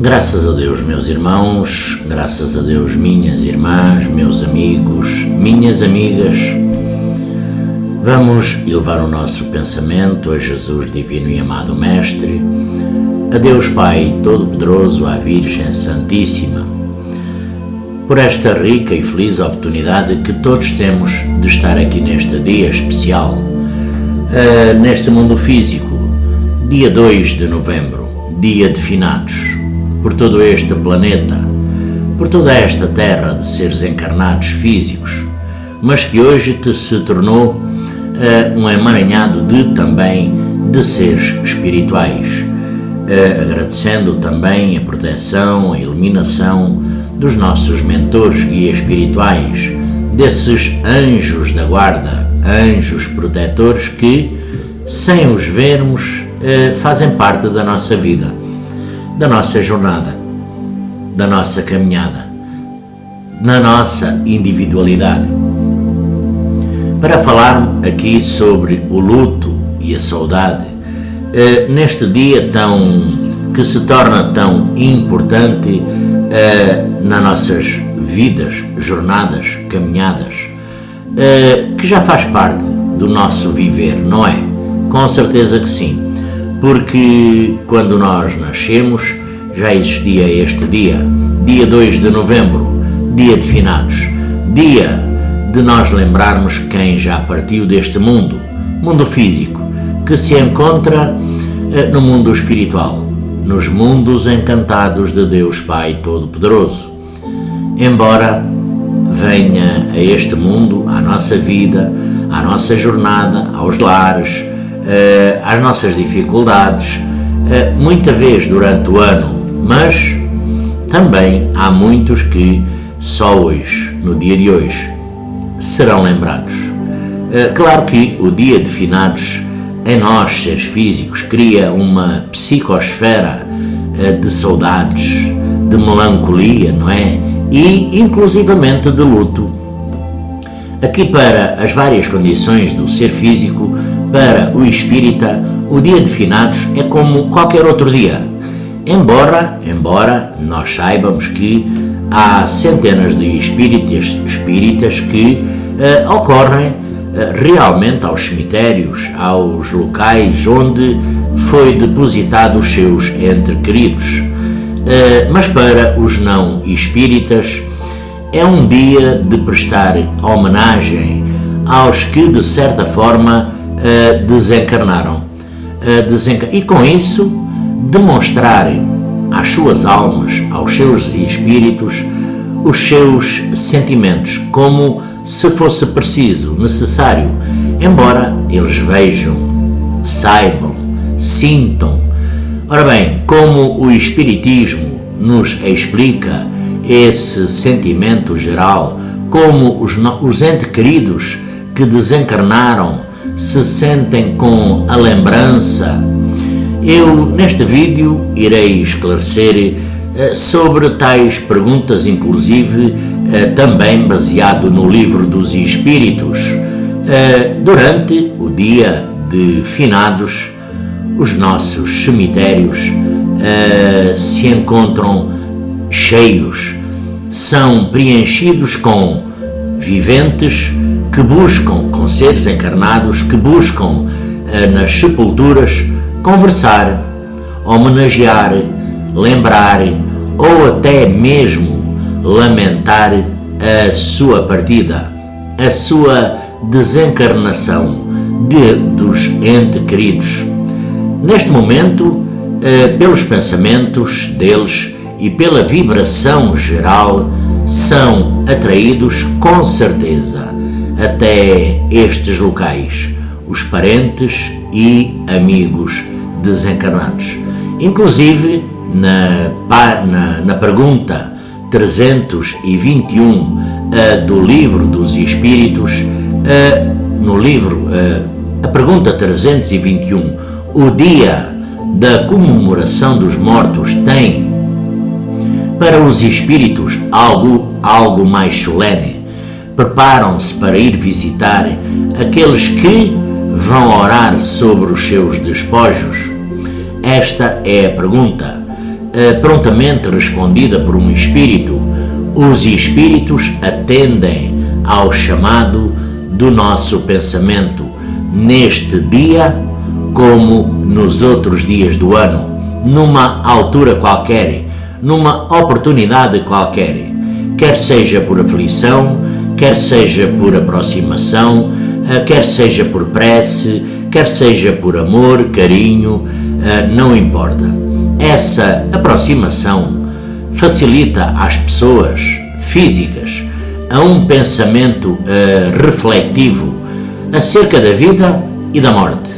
Graças a Deus, meus irmãos, graças a Deus, minhas irmãs, meus amigos, minhas amigas, vamos elevar o nosso pensamento a Jesus Divino e Amado Mestre, a Deus Pai Todo-Poderoso, à Virgem Santíssima, por esta rica e feliz oportunidade que todos temos de estar aqui neste dia especial, neste mundo físico, dia 2 de novembro, dia de finados, por todo este planeta, por toda esta terra de seres encarnados físicos, mas que hoje se tornou um emaranhado também de seres espirituais, agradecendo também a proteção, a iluminação dos nossos mentores, guias espirituais, desses anjos da guarda, anjos protetores que, sem os vermos, fazem parte da nossa vida, da nossa jornada, da nossa caminhada, na nossa individualidade. Para falar aqui sobre o luto e a saudade, neste dia que se torna tão importante nas nossas vidas, jornadas, caminhadas, que já faz parte do nosso viver, não é? Com certeza que sim. Porque quando nós nascemos já existia este dia, dia 2 de novembro, dia de finados, dia de nós lembrarmos quem já partiu deste mundo físico, que se encontra no mundo espiritual, nos mundos encantados de Deus Pai Todo-Poderoso. Embora venha a este mundo, à nossa vida, à nossa jornada, aos lares, às nossas dificuldades, muita vez durante o ano, mas também há muitos que só hoje, no dia de hoje, serão lembrados. Claro que o dia de finados em nós, seres físicos, cria uma psicosfera de saudades, de melancolia, não é? E inclusivamente de luto. Aqui, para as várias condições do ser físico, para o espírita, o dia de finados é como qualquer outro dia, embora nós saibamos que há centenas de espíritas que ocorrem realmente aos cemitérios, aos locais onde foi depositado os seus entes queridos, mas para os não espíritas é um dia de prestar homenagem aos que de certa forma desencarnaram, e com isso demonstrarem às suas almas, aos seus espíritos, os seus sentimentos, como se fosse preciso, necessário, embora eles vejam, saibam, sintam. Ora bem, como o Espiritismo nos explica esse sentimento geral, como os entes queridos que desencarnaram se sentem com a lembrança, eu neste vídeo irei esclarecer sobre tais perguntas, inclusive também baseado no Livro dos Espíritos. Durante o dia de finados, os nossos cemitérios se encontram cheios, são preenchidos com viventes que buscam, com seres encarnados que buscam nas sepulturas conversar, homenagear, lembrar ou até mesmo lamentar a sua partida, a sua desencarnação dos entes queridos. Neste momento, pelos pensamentos deles e pela vibração geral, são atraídos com certeza até estes locais, os parentes e amigos desencarnados. Inclusive, na pergunta 321 do Livro dos Espíritos, no livro, a pergunta 321, o dia da comemoração dos mortos tem para os espíritos algo mais solene? Preparam-se para ir visitar aqueles que vão orar sobre os seus despojos? Esta é a pergunta prontamente respondida por um espírito, os espíritos atendem ao chamado do nosso pensamento, neste dia como nos outros dias do ano, numa altura qualquer, numa oportunidade qualquer, quer seja por aflição, quer seja por aproximação, quer seja por prece, quer seja por amor, carinho, não importa. Essa aproximação facilita às pessoas físicas a um pensamento refletivo acerca da vida e da morte.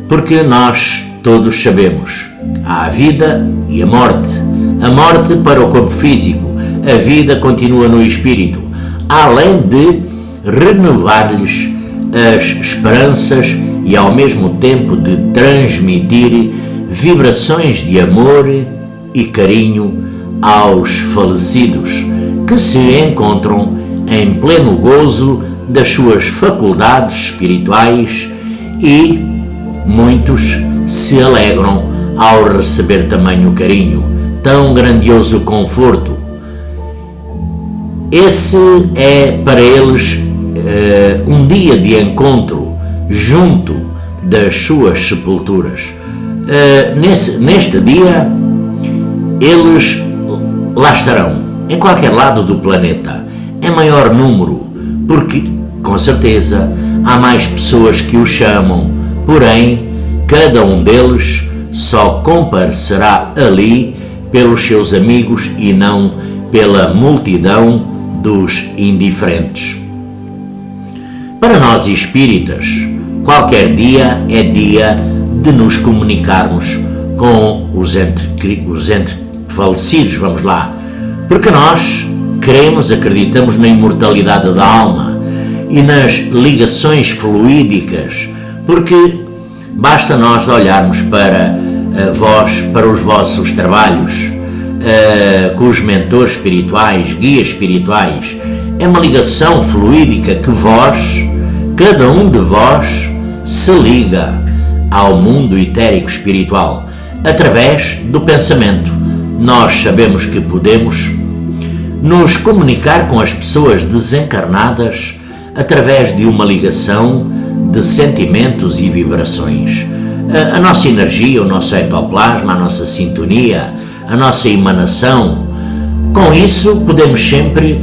Porque nós todos sabemos, há a vida e a morte para o corpo físico, a vida continua no espírito, além de renovar-lhes as esperanças e ao mesmo tempo de transmitir vibrações de amor e carinho aos falecidos, que se encontram em pleno gozo das suas faculdades espirituais, e muitos se alegram ao receber tamanho carinho, tão grandioso conforto. Esse é para eles um dia de encontro junto das suas sepulturas. Neste dia, eles lá estarão, em qualquer lado do planeta, em maior número, porque, com certeza, há mais pessoas que o chamam, porém, cada um deles só comparecerá ali pelos seus amigos e não pela multidão dos indiferentes. Para nós espíritas, qualquer dia é dia de nos comunicarmos com os entre falecidos, vamos lá, porque nós acreditamos na imortalidade da alma e nas ligações fluídicas, porque basta nós olharmos para para os vossos trabalhos com os mentores espirituais, guias espirituais. É uma ligação fluídica que cada um de vós, se liga ao mundo etérico espiritual através do pensamento. Nós sabemos que podemos nos comunicar com as pessoas desencarnadas através de uma ligação de sentimentos e vibrações. A nossa energia, o nosso ectoplasma, a nossa sintonia, a nossa emanação. Com isso podemos sempre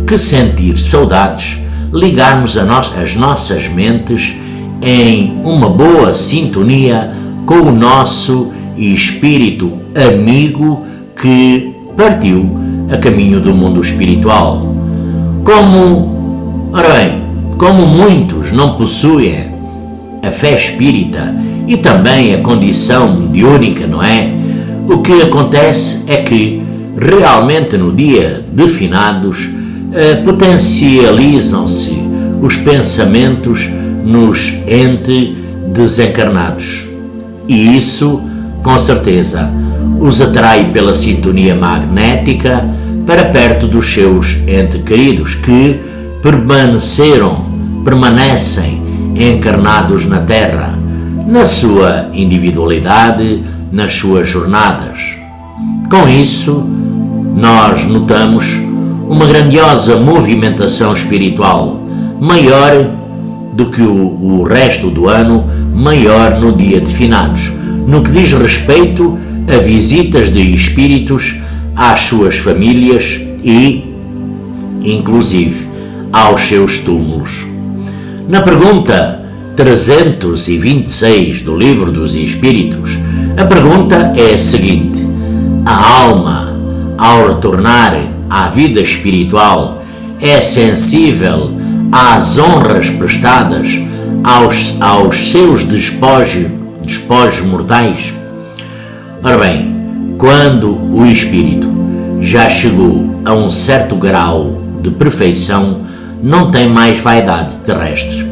que sentir saudades, ligarmos as nossas mentes em uma boa sintonia com o nosso espírito amigo que partiu a caminho do mundo espiritual. Como muitos não possuem a fé espírita e também a condição mediúnica, não é? O que acontece é que realmente no dia de finados potencializam-se os pensamentos nos entes desencarnados, e isso com certeza os atrai pela sintonia magnética para perto dos seus entes queridos que permanecem encarnados na Terra, na sua individualidade, nas suas jornadas. Com isso, nós notamos uma grandiosa movimentação espiritual, maior do que o resto do ano, maior no dia de finados, no que diz respeito a visitas de espíritos às suas famílias e, inclusive, aos seus túmulos. Na pergunta 326 do Livro dos Espíritos, a pergunta é a seguinte: a alma, ao retornar à vida espiritual, é sensível às honras prestadas aos seus despojos mortais? Ora bem, quando o espírito já chegou a um certo grau de perfeição, não tem mais vaidade terrestre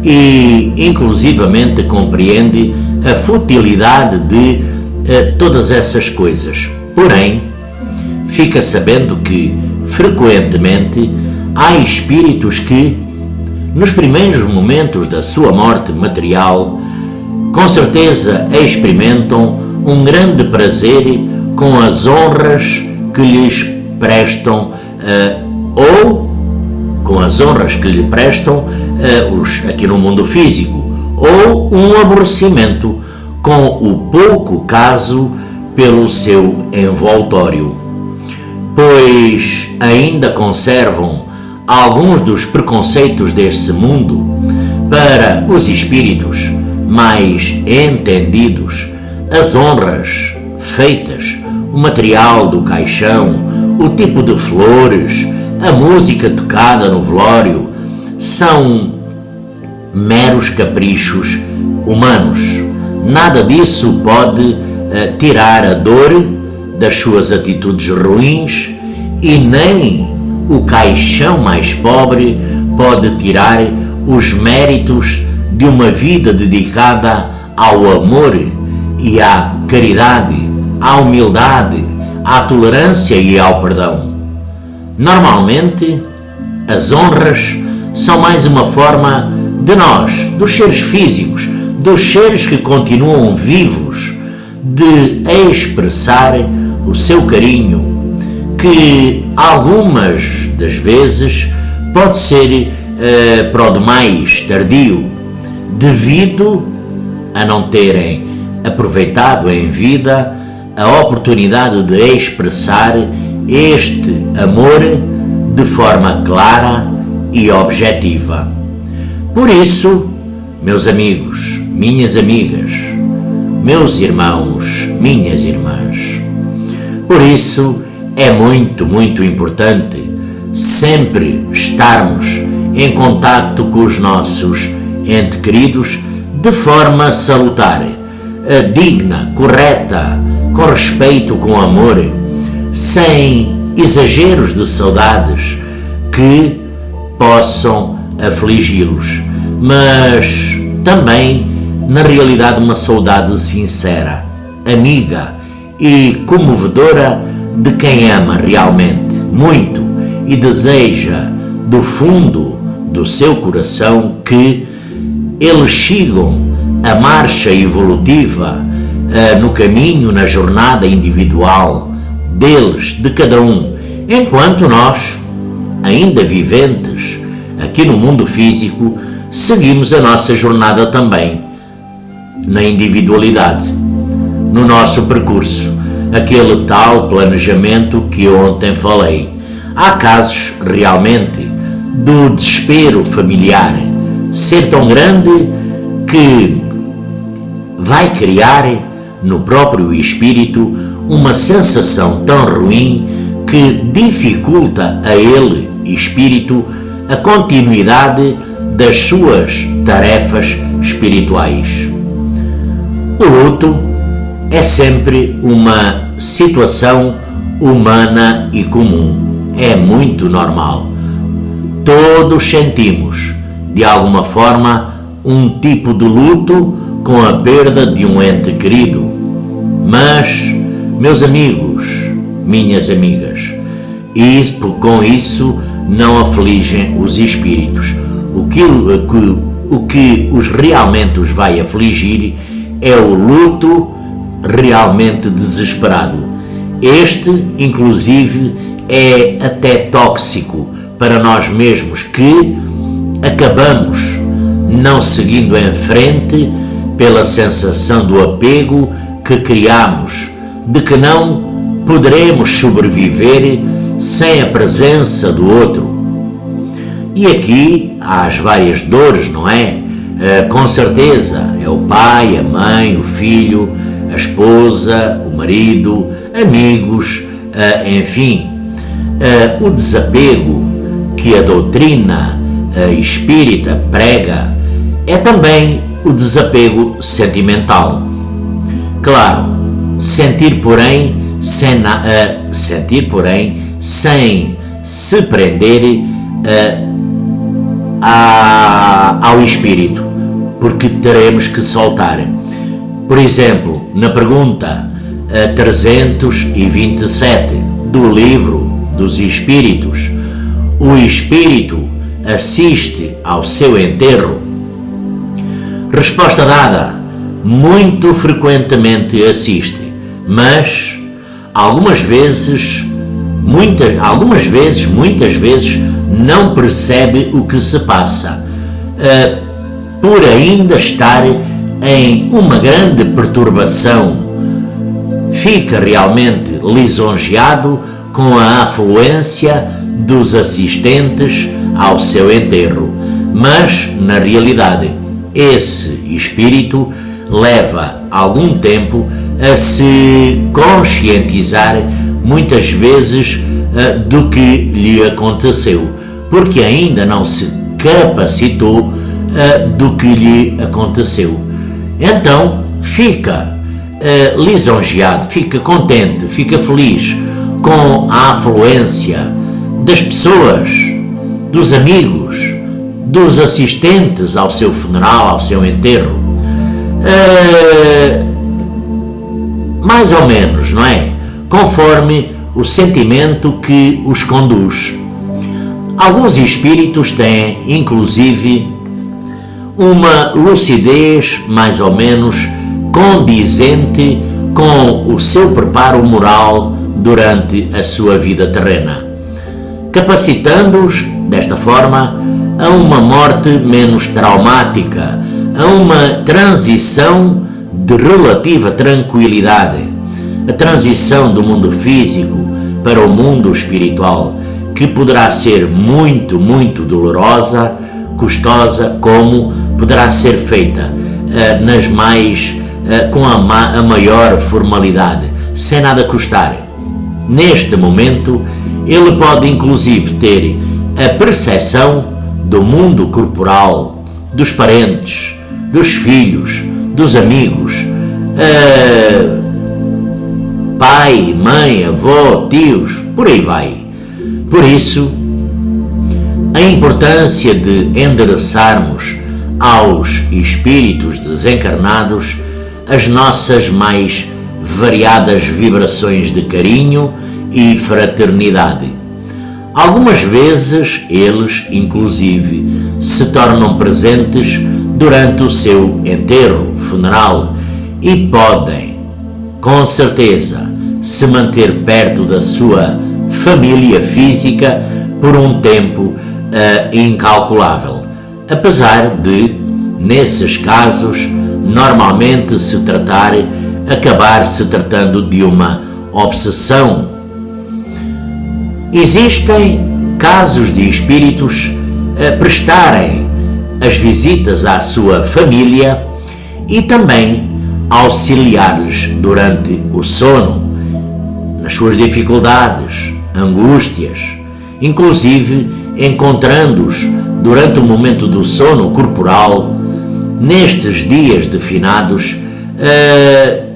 e inclusivamente compreende a futilidade de todas essas coisas. Porém, fica sabendo que frequentemente há espíritos que, nos primeiros momentos da sua morte material, com certeza experimentam um grande prazer com as honras que lhes prestam ou com as honras que lhe prestam aqui no mundo físico, ou um aborrecimento com o pouco caso pelo seu envoltório, pois ainda conservam alguns dos preconceitos deste mundo. Para os espíritos mais entendidos, as honras feitas, o material do caixão, o tipo de flores, a música tocada no velório, são meros caprichos humanos. Nada disso pode tirar a dor das suas atitudes ruins, e nem o caixão mais pobre pode tirar os méritos de uma vida dedicada ao amor e à caridade, à humildade, à tolerância e ao perdão. Normalmente, as honras são mais uma forma de nós, dos seres físicos, dos seres que continuam vivos, de expressar o seu carinho, que algumas das vezes pode ser para o demais tardio, devido a não terem aproveitado em vida a oportunidade de expressar este amor de forma clara e objetiva. Por isso, meus amigos, minhas amigas, meus irmãos, minhas irmãs, por isso é muito, muito importante sempre estarmos em contato com os nossos entes queridos de forma salutar, digna, correta, com respeito, com amor, sem exageros de saudades que possam afligi-los, mas também, na realidade, uma saudade sincera, amiga e comovedora de quem ama realmente muito e deseja do fundo do seu coração que eles sigam a marcha evolutiva no caminho, na jornada individual deles, de cada um, enquanto nós, ainda viventes aqui no mundo físico, seguimos a nossa jornada também na individualidade, no nosso percurso, aquele tal planejamento que ontem falei. Há casos realmente do desespero familiar ser tão grande que vai criar no próprio espírito uma sensação tão ruim que dificulta a ele, espírito, a continuidade das suas tarefas espirituais. O luto é sempre uma situação humana e comum, é muito normal. Todos sentimos, de alguma forma, um tipo de luto com a perda de um ente querido. Mas, meus amigos, minhas amigas, com isso não afligem os espíritos. O que os realmente os vai afligir é o luto realmente desesperado. Este, inclusive, é até tóxico para nós mesmos, que acabamos não seguindo em frente pela sensação do apego que criamos, de que não poderemos sobreviver sem a presença do outro. E aqui há as várias dores, não é? Com certeza é o pai, a mãe, o filho, a esposa, o marido, amigos, enfim, o desapego que a doutrina espírita prega é também o desapego sentimental. Claro, sentir porém sem se prender ao espírito, porque teremos que soltar. Por exemplo, na pergunta 327 do livro dos Espíritos, o espírito assiste ao seu enterro? Resposta dada: muito frequentemente assiste, mas muitas vezes não percebe o que se passa, por ainda estar em uma grande perturbação. Fica realmente lisonjeado com a afluência dos assistentes ao seu enterro, mas, na realidade, esse espírito leva algum tempo a se conscientizar, muitas vezes, do que lhe aconteceu, porque ainda não se capacitou do que lhe aconteceu. Então, fica lisonjeado, fica contente, fica feliz com a afluência das pessoas, dos amigos, dos assistentes ao seu funeral, ao seu enterro. Mais ou menos, não é? Conforme o sentimento que os conduz. Alguns espíritos têm, inclusive, uma lucidez mais ou menos condizente com o seu preparo moral durante a sua vida terrena, capacitando-os, desta forma, a uma morte menos traumática, a uma transição de relativa tranquilidade, a transição do mundo físico para o mundo espiritual, que poderá ser muito, muito dolorosa, custosa, como poderá ser feita com a maior formalidade, sem nada custar. Neste momento, ele pode inclusive ter a percepção do mundo corporal, dos parentes, dos filhos, dos amigos, pai, mãe, avó, tios, por aí vai. Por isso, a importância de endereçarmos aos espíritos desencarnados as nossas mais variadas vibrações de carinho e fraternidade. Algumas vezes eles, inclusive, se tornam presentes durante o seu enterro, funeral, e podem, com certeza, se manter perto da sua família física por um tempo incalculável, apesar de, nesses casos, normalmente acabar se tratando de uma obsessão. Existem casos de espíritos prestarem as visitas à sua família e também auxiliar-lhes durante o sono, nas suas dificuldades, angústias, inclusive encontrando-os durante o momento do sono corporal, nestes dias de finados,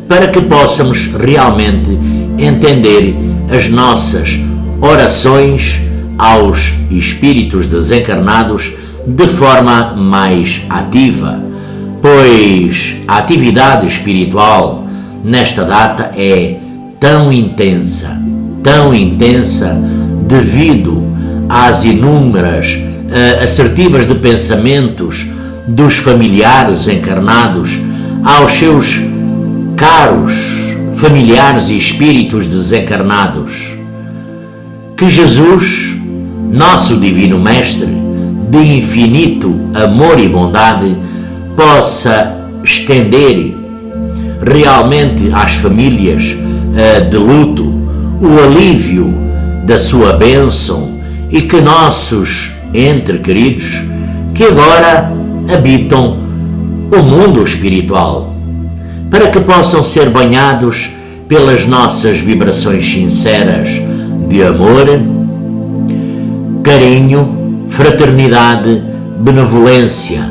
para que possamos realmente entender as nossas orações aos espíritos desencarnados de forma mais ativa, pois a atividade espiritual nesta data é tão intensa devido às inúmeras assertivas de pensamentos dos familiares encarnados aos seus caros familiares e espíritos desencarnados. Que Jesus, nosso Divino Mestre, de infinito amor e bondade, possa estender realmente às famílias de luto o alívio da sua bênção e que nossos entes queridos que agora habitam o mundo espiritual, para que possam ser banhados pelas nossas vibrações sinceras de amor, carinho, fraternidade, benevolência,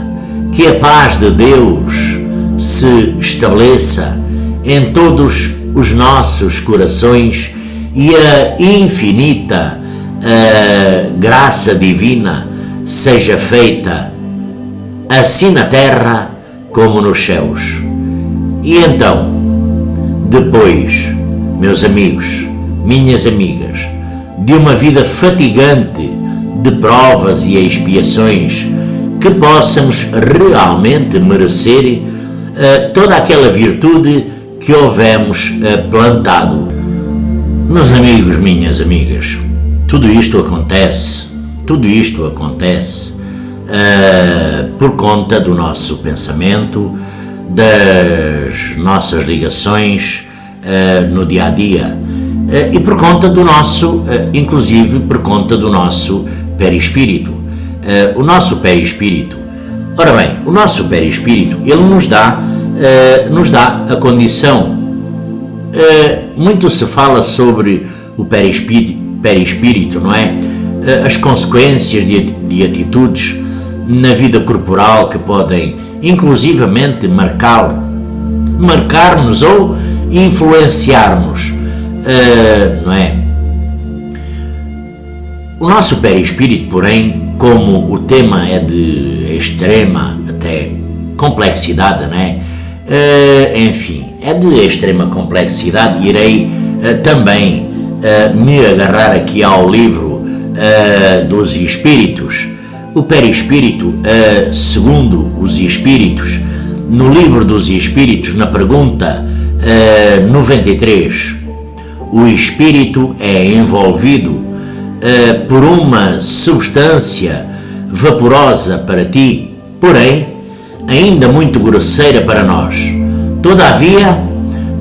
que a paz de Deus se estabeleça em todos os nossos corações e a infinita graça divina seja feita assim na terra como nos céus. E então, depois, meus amigos, minhas amigas, de uma vida fatigante de provas e expiações, que possamos realmente merecer toda aquela virtude que houvemos plantado. Meus amigos, minhas amigas, tudo isto acontece por conta do nosso pensamento, das nossas ligações no dia a dia e por conta do nosso, inclusive por conta do nosso perispírito. O nosso perispírito, ora bem, o nosso perispírito, ele nos dá a condição. Muito se fala sobre o perispírito, não é? As consequências de atitudes na vida corporal que podem inclusivamente marcar-nos ou influenciar-nos, não é? O nosso perispírito, porém, como o tema é de extrema até complexidade, não é? Enfim, é de extrema complexidade, irei também me agarrar aqui ao livro dos Espíritos. O perispírito, segundo os Espíritos, no livro dos Espíritos, na pergunta 93, o Espírito é envolvido por uma substância vaporosa para ti, porém, ainda muito grosseira para nós, todavia,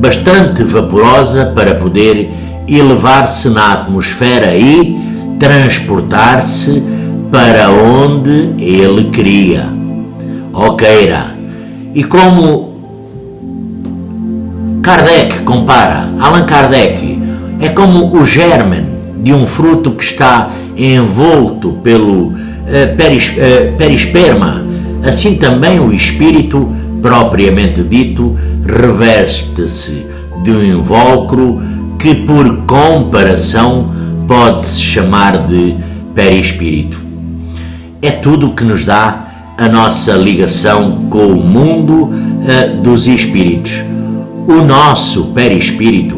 bastante vaporosa para poder elevar-se na atmosfera e transportar-se para onde ele queria ou queira. E como Kardec compara, Allan Kardec, é como o germe de um fruto que está envolto pelo perisperma, assim também o espírito, propriamente dito, reveste-se de um invólucro que, por comparação, pode-se chamar de perispírito. É tudo o que nos dá a nossa ligação com o mundo dos espíritos. O nosso perispírito,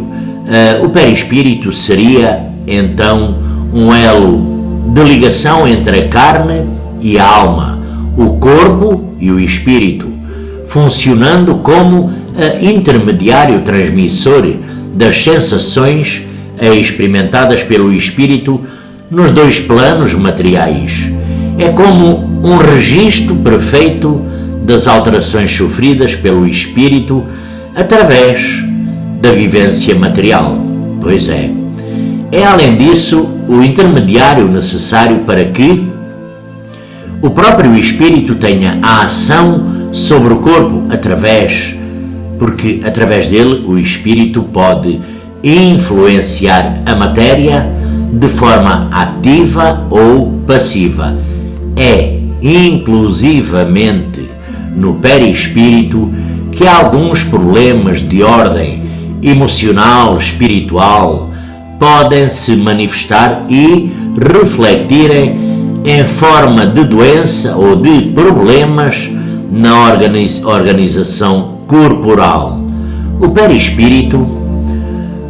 o perispírito seria então um elo de ligação entre a carne e a alma, o corpo e o espírito, funcionando como intermediário transmissor das sensações experimentadas pelo espírito nos dois planos materiais. É como um registro perfeito das alterações sofridas pelo espírito através da vivência material. Pois é. É, além disso, o intermediário necessário para que o próprio espírito tenha a ação sobre o corpo, porque através dele o espírito pode influenciar a matéria de forma ativa ou passiva. É inclusivamente no perispírito que alguns problemas de ordem emocional, espiritual, podem se manifestar e refletirem em forma de doença ou de problemas na organização corporal. O perispírito,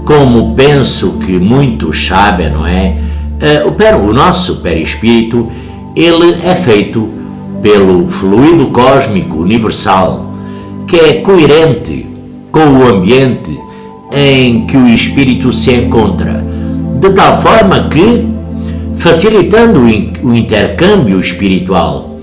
como penso que muitos sabem, não é? O nosso perispírito, ele é feito pelo fluido cósmico universal, que é coerente com o ambiente em que o espírito se encontra, de tal forma que, facilitando o intercâmbio espiritual,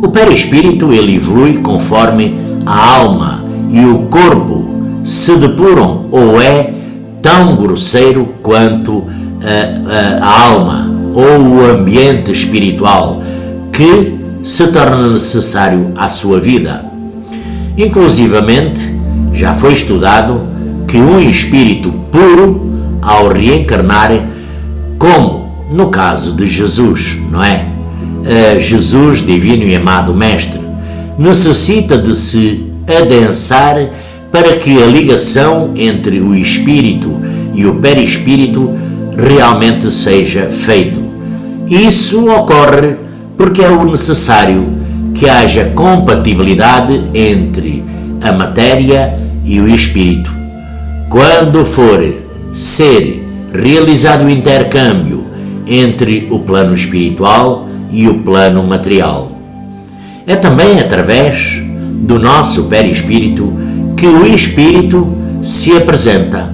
o perispírito ele evolui conforme a alma e o corpo se depuram ou é tão grosseiro quanto a alma ou o ambiente espiritual que se torna necessário à sua vida. Inclusivamente, já foi estudado que um espírito puro, ao reencarnar, como no caso de Jesus, não é? Jesus, divino e amado Mestre, necessita de se adensar para que a ligação entre o espírito e o perispírito realmente seja feita. Isso ocorre porque é o necessário que haja compatibilidade entre a matéria e o espírito. Quando for ser realizado o intercâmbio entre o plano espiritual e o plano material. É também através do nosso perispírito que o espírito se apresenta,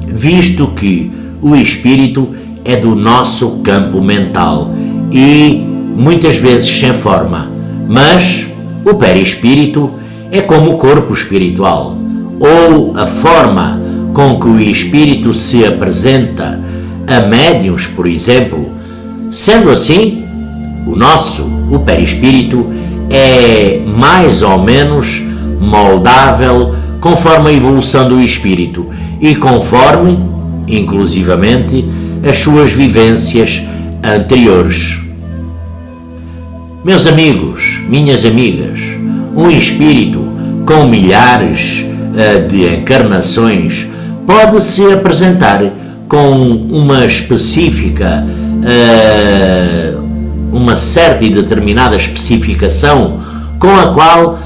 visto que o espírito é do nosso campo mental e muitas vezes sem forma, mas o perispírito é como o corpo espiritual, ou a forma com que o espírito se apresenta a médiuns, por exemplo. Sendo assim, o perispírito é mais ou menos moldável conforme a evolução do espírito e conforme, inclusivamente, as suas vivências anteriores. Meus amigos, minhas amigas, um espírito com milhares de encarnações pode se apresentar com uma específica, uma certa e determinada especificação com a qual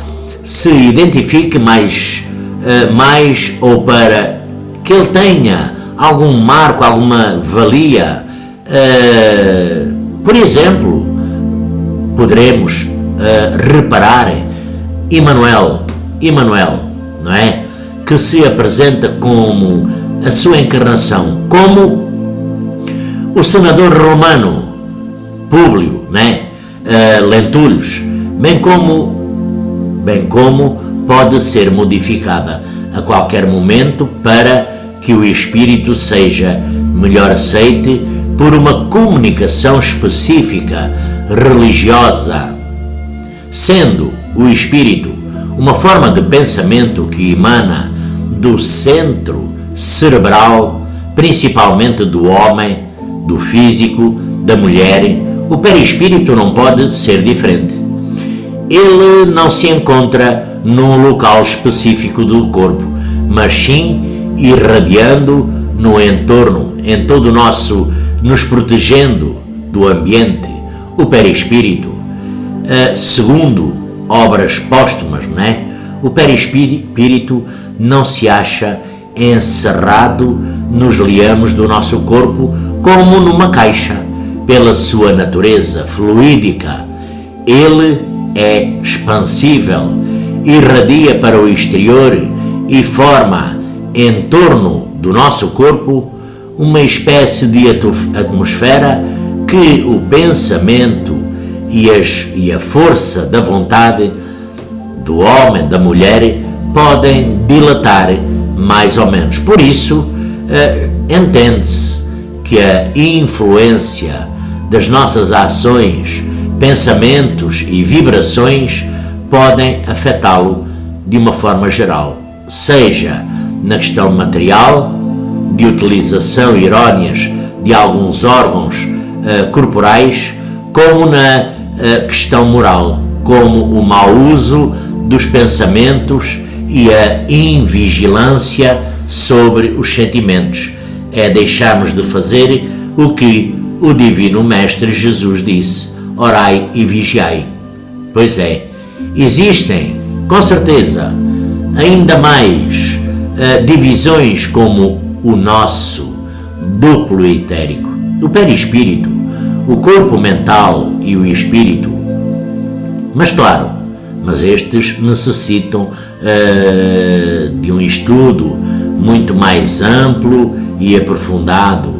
se identifique mais ou para que ele tenha algum marco, alguma valia. Por exemplo, poderemos reparar Emmanuel, não é? Que se apresenta como a sua encarnação, como o senador romano Públio, né? Lentulus, bem como pode ser modificada a qualquer momento para que o espírito seja melhor aceite por uma comunicação específica religiosa, sendo o espírito uma forma de pensamento que emana do centro cerebral, principalmente do homem, do físico, da mulher. O perispírito não pode ser diferente. Ele não se encontra num local específico do corpo, mas sim irradiando no entorno, em todo o nosso, nos protegendo do ambiente. O perispírito, segundo obras póstumas, não é? O perispírito não se acha encerrado nos liames do nosso corpo como numa caixa. Pela sua natureza fluídica, ele é expansível, irradia para o exterior e forma em torno do nosso corpo uma espécie de atmosfera que o pensamento e a força da vontade do homem, da mulher, podem dilatar mais ou menos. Por isso, entende-se que a influência das nossas ações, pensamentos e vibrações podem afetá-lo de uma forma geral, seja na questão material, de utilização erróneas de alguns órgãos corporais, como na questão moral, como o mau uso dos pensamentos e a invigilância sobre os sentimentos. É deixarmos de fazer o que o Divino Mestre Jesus disse: orai e vigiai. Pois é, existem, com certeza, ainda mais divisões como o nosso duplo etérico, o perispírito, o corpo mental e o espírito. Mas claro, estes necessitam de um estudo muito mais amplo e aprofundado,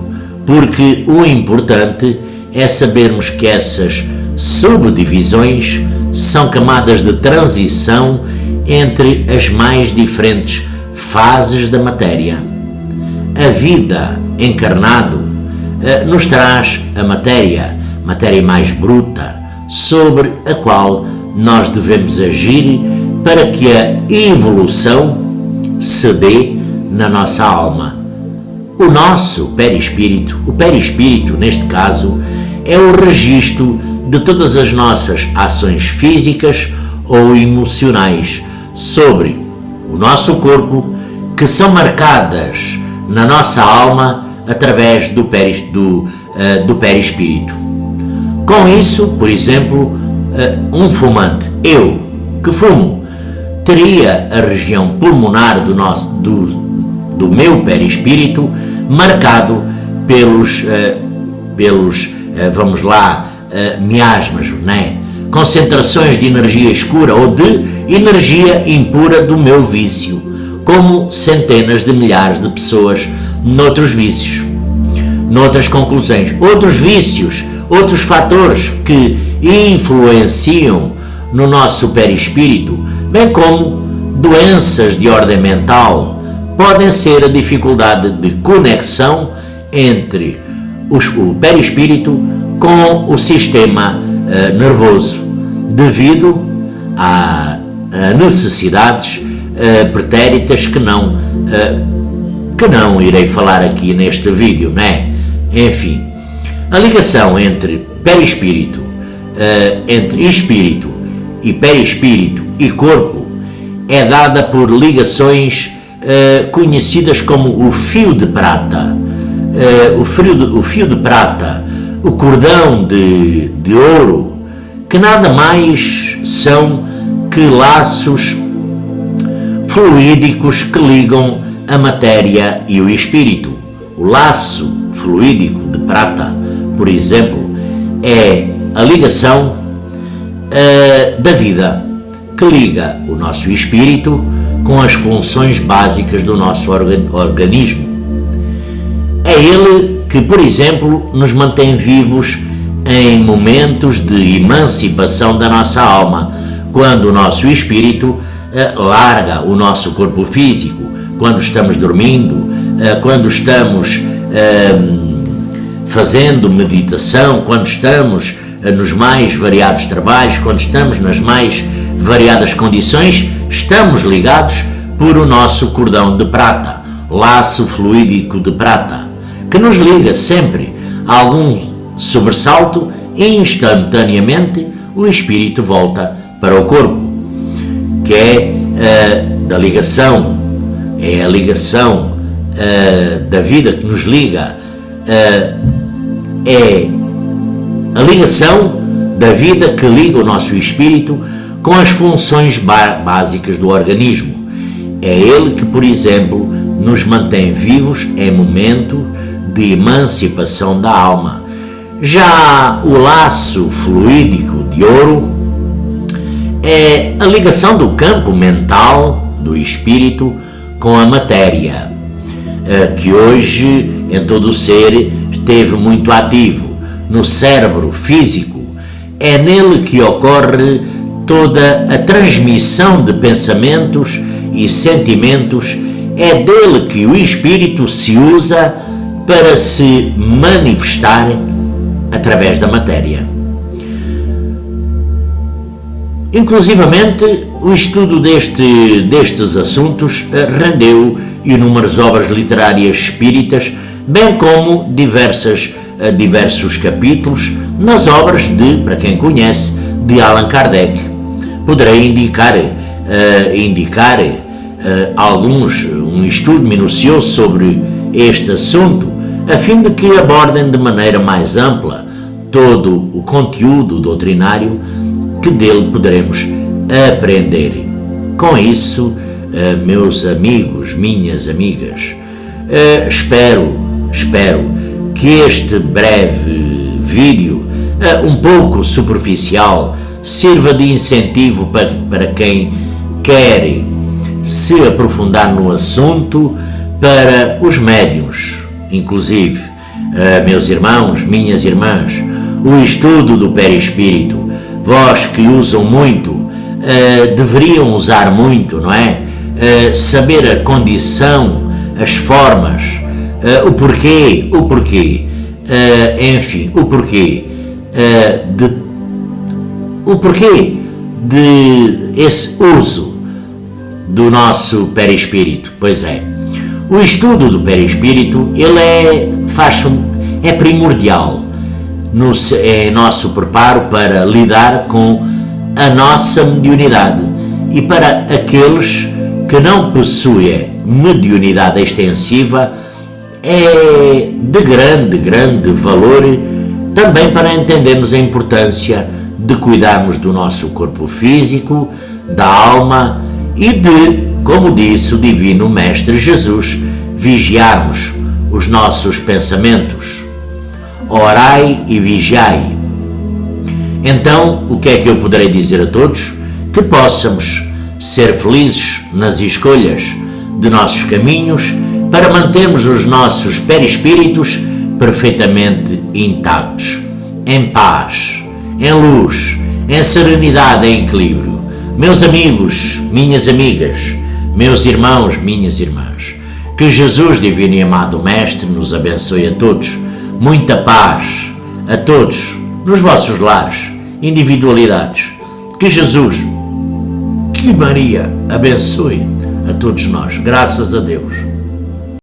porque o importante é sabermos que essas subdivisões são camadas de transição entre as mais diferentes fases da matéria. A vida encarnado nos traz a matéria mais bruta, sobre a qual nós devemos agir para que a evolução se dê na nossa alma. O nosso perispírito, o perispírito neste caso, é o registro de todas as nossas ações físicas ou emocionais sobre o nosso corpo, que são marcadas na nossa alma através do perispírito. Com isso, por exemplo, um fumante, eu que fumo, teria a região pulmonar do meu perispírito marcado pelos miasmas, né? concentrações de energia escura ou de energia impura do meu vício, como centenas de milhares de pessoas noutros vícios, noutras conclusões, outros vícios, outros fatores que influenciam no nosso perispírito, bem como doenças de ordem mental, podem ser a dificuldade de conexão entre o perispírito com o sistema nervoso, devido a necessidades pretéritas que não irei falar aqui neste vídeo, não é? Enfim, a ligação entre perispírito, entre espírito e perispírito e corpo é dada por ligações conhecidas como o fio de prata, o fio de prata, o cordão de ouro, que nada mais são que laços fluídicos que ligam a matéria e o espírito. O laço fluídico de prata, por exemplo, é a ligação da vida, que liga o nosso espírito com as funções básicas do nosso organismo. É ele que, por exemplo, nos mantém vivos em momentos de emancipação da nossa alma, quando o nosso espírito larga o nosso corpo físico, quando estamos dormindo, quando estamos fazendo meditação, quando estamos nos mais variados trabalhos, quando estamos nas mais variadas condições, estamos ligados por o nosso cordão de prata, laço fluídico de prata, que nos liga sempre a algum sobressalto e instantaneamente o espírito volta para o corpo, que é da ligação, é a ligação da vida que nos liga, é a ligação da vida que liga o nosso espírito com as funções básicas do organismo. É ele que, por exemplo, nos mantém vivos em momento de emancipação da alma. Já o laço fluídico de ouro é a ligação do campo mental do espírito com a matéria, que hoje em todo o ser esteve muito ativo. No cérebro físico, é nele que ocorre toda a transmissão de pensamentos e sentimentos, é dele que o espírito se usa para se manifestar através da matéria. Inclusivamente, o estudo destes assuntos rendeu inúmeras obras literárias espíritas, bem como diversos capítulos nas obras para quem conhece, de Allan Kardec. Poderei indicar um estudo minucioso sobre este assunto, a fim de que abordem de maneira mais ampla todo o conteúdo doutrinário que dele poderemos aprender. Com isso, meus amigos, minhas amigas, espero que este breve vídeo, um pouco superficial, sirva de incentivo para quem quer se aprofundar no assunto, para os médiuns, inclusive, meus irmãos, minhas irmãs, o estudo do perispírito. Vós que usam muito, deveriam usar muito, não é? Saber a condição, as formas, o porquê, enfim, o porquê de esse uso do nosso perispírito. Pois é, o estudo do perispírito, ele é primordial em nosso preparo para lidar com a nossa mediunidade, e para aqueles que não possuem mediunidade extensiva é de grande valor, também para entendermos a importância de cuidarmos do nosso corpo físico, da alma e de, como disse o Divino Mestre Jesus, vigiarmos os nossos pensamentos. Orai e vigiai. Então, o que é que eu poderei dizer a todos? Que possamos ser felizes nas escolhas de nossos caminhos para mantermos os nossos perispíritos perfeitamente intactos, em paz, em luz, em serenidade e equilíbrio. Meus amigos, minhas amigas, meus irmãos, minhas irmãs, que Jesus, divino e amado Mestre, nos abençoe a todos, muita paz a todos, nos vossos lares, individualidades. Que Jesus, que Maria abençoe a todos nós, graças a Deus.